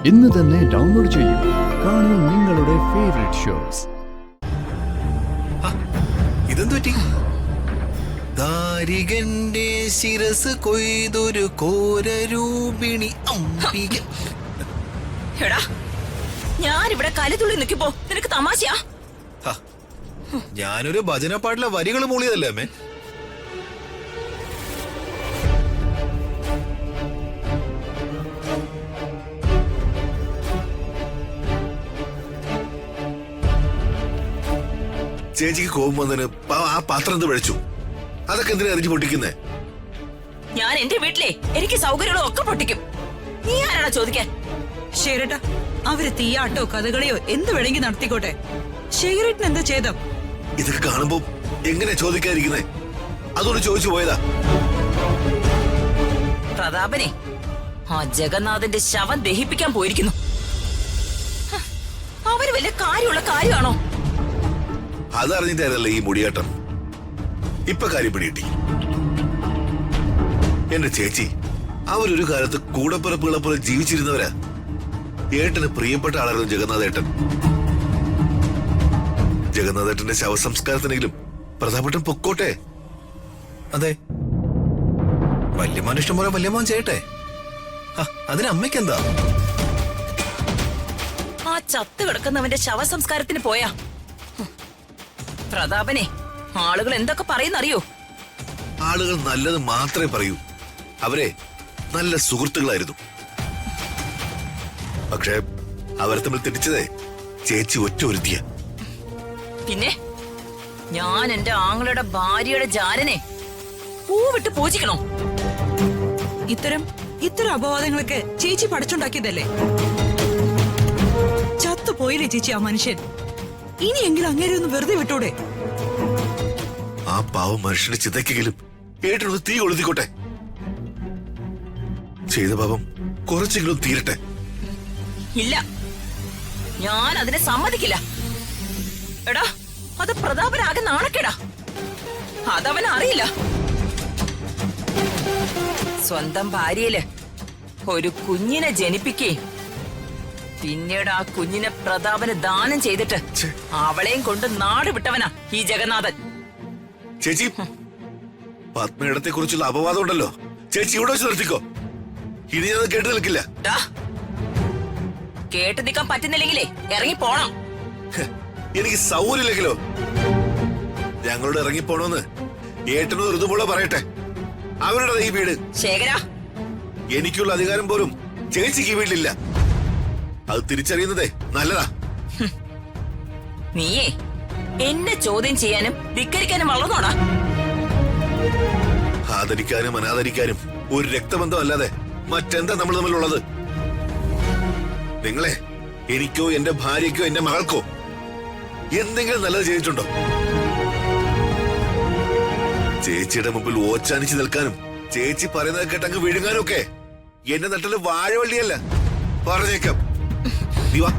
ഇന്ന് തന്നെ ഡൗൺലോഡ് ചെയ്യൂ. കാണൂ നിങ്ങളുടെ ഫേവറേറ്റ് ഷോസ്. ഇതെന്തു പറ്റി? ദാരികന്റെ ശിരസ് കൊയ്തൊരു കോരരൂപിണി അംബിക. എടാ, ഞാനിവിടെ കലിതുള്ളി നിൽക്കുമ്പോ നിനക്ക് തമാശയാ? ഞാനൊരു ഭജനപ്പാട്ടിലെ വരികൾ മൂളിയതല്ലേ അമ്മേ? ചേച്ചിക്ക് കോപം വന്നതിന് ആ പാത്രം എന്ത് കഴിച്ചു? അതൊക്കെ എന്തിനാ എറിഞ്ഞു പൊട്ടിക്കുന്നേ? ഞാൻ എന്റെ വീട്ടിലെ എനിക്ക് സൗകര്യങ്ങളും ഒക്കെ പൊട്ടിക്കും. നീ ആരാടാ ചോദിക്കാൻ? ശേരട്ടാ, അവര് തീയാട്ടോ കഥകളിയോ എന്ത് വേണമെങ്കിൽ നടത്തിക്കോട്ടെ. ശേഖരേട്ടൻ എന്താ ചെയ്തം? ഇതൊക്കെ കാണുമ്പോ എങ്ങനെ ചോദിക്കാതിരിക്കുന്നേ? അതുകൊണ്ട് ചോദിച്ചു പോയതാ. പ്രതാപനെ ആ ജഗന്നാഥന്റെ ശവം ദഹിപ്പിക്കാൻ പോയിരിക്കുന്നു. അവര് വലിയ കാര്യമുള്ള കാര്യമാണോ? അതറിഞ്ഞിട്ടായിരുന്നല്ലേ ഈ മുടിയാട്ടം. ഇപ്പൊ കാര്യം പിടികിട്ടി. എന്റെ ചേച്ചി അവരൊരു കാലത്ത് കൂടപ്പിറപ്പുകളെ പോലെ ജീവിച്ചിരുന്നവരാ. ഏട്ടന് പ്രിയപ്പെട്ട ആളായിരുന്നു ജഗന്നാഥേട്ടൻ. ജഗന്നാഥേട്ടന്റെ ശവസംസ്കാരത്തിനെങ്കിലും പ്രധാനപ്പെട്ട പൊക്കോട്ടെ. അതെ, വല്യമാൻ ഇഷ്ടം പോലെ വല്യമാൻ ചെയ്യട്ടെ. അതിന് അമ്മയ്ക്കെന്താ? ആ ചത്ത് കിടക്കുന്നവന്റെ ശവസംസ്കാരത്തിന് പോയാ പ്രതാപനെ ആളുകൾ എന്തൊക്കെ പറയുന്നറിയോ? ആളുകൾ നല്ലത് മാത്രമേ പറയൂ. അവരെ നല്ല സുഹൃത്തുക്കളായിരുന്നു. പക്ഷെ അവരെ തമ്മിൽ തെറ്റിച്ചതേ ചേച്ചി ഒറ്റ ഒരുത്തിയ. പിന്നെ ഞാൻ എന്റെ ആങ്ങളുടെ ഭാര്യയുടെ ജാരനെ പൂവിട്ട് പൂജിക്കണോ? ഇത്തരം അപവാദങ്ങളൊക്കെ ചേച്ചി പഠിച്ചുണ്ടാക്കിയതല്ലേ? ചത്തുപോയില്ലേ ചേച്ചി ആ മനുഷ്യൻ? ഇനിയെങ്കിലും അങ്ങേരെ ഒന്ന് വെറുതെ വിട്ടൂടെ? ആ പാവം മനുഷ്യന്റെ ചിതയ്ക്കെങ്കിലും ഏട്ടനൊന്ന് തീ കൊളുത്തിക്കോട്ടെ. ചെയ്ത പാപം കുറച്ചെങ്കിലും തീരട്ടെ. ഇല്ല, ഞാൻ അതിനെ സമ്മതിക്കില്ല. എടാ, അത് പ്രതാപനാകെ നാണക്കേടാ. അതവൻ അറിയില്ല. സ്വന്തം ഭാര്യയില് ഒരു കുഞ്ഞിനെ ജനിപ്പിക്കുകയും പിന്നീട് ആ കുഞ്ഞിനെ പ്രതാപന് ദാനം ചെയ്തിട്ട് അവളെയും കൊണ്ട് നാട് വിട്ടവനാ ഈ ജഗന്നാഥൻ. ചേച്ചി, പത്മയിടത്തെ കുറിച്ചുള്ള അപവാദം ഉണ്ടല്ലോ, ചേച്ചി ഇവിടെ വെച്ച് നിർത്തിക്കോ. ഇനി ഞാൻ കേട്ടു നിൽക്കില്ല. കേട്ടു നിൽക്കാൻ പറ്റുന്നില്ലെങ്കിലേ ഇറങ്ങി പോണം. എനിക്ക് സൗകര്യമില്ലെങ്കിലോ? ഞങ്ങളോട് ഇറങ്ങി പോണോന്ന് ഏട്ടനോ ഋതുപോളോ പറയട്ടെ. അവരുടെ ഈ വീട്. ശേഖര, എനിക്കുള്ള അധികാരം പോലും ചേച്ചിക്ക് ഈ വീട്ടിലില്ല. അത് തിരിച്ചറിയുന്നതേ നല്ലതാ. നീയേ എന്നെ ചോദ്യം ചെയ്യാനും ധിക്കരിക്കാനും വളർന്നോടാ. ആദരിക്കാനും അനാദരിക്കാനും ഒരു രക്തബന്ധം അല്ലാതെ മറ്റെന്താ നമ്മൾ തമ്മിലുള്ളത്? നിങ്ങളെ എനിക്കോ എന്റെ ഭാര്യയ്ക്കോ എന്റെ മകൾക്കോ എന്തെങ്കിലും നല്ലത് ചെയ്തിട്ടുണ്ടോ? ചേച്ചിയുടെ മുമ്പിൽ ഓച്ചാനിച്ച് നിൽക്കാനും ചേച്ചി പറയുന്നത് കേട്ടങ്ങ് വിഴുങ്ങാനും ഒക്കെ എന്റെ നട്ടില് വാഴവള്ളിയല്ല. പറഞ്ഞേക്കാം. നീ വാ.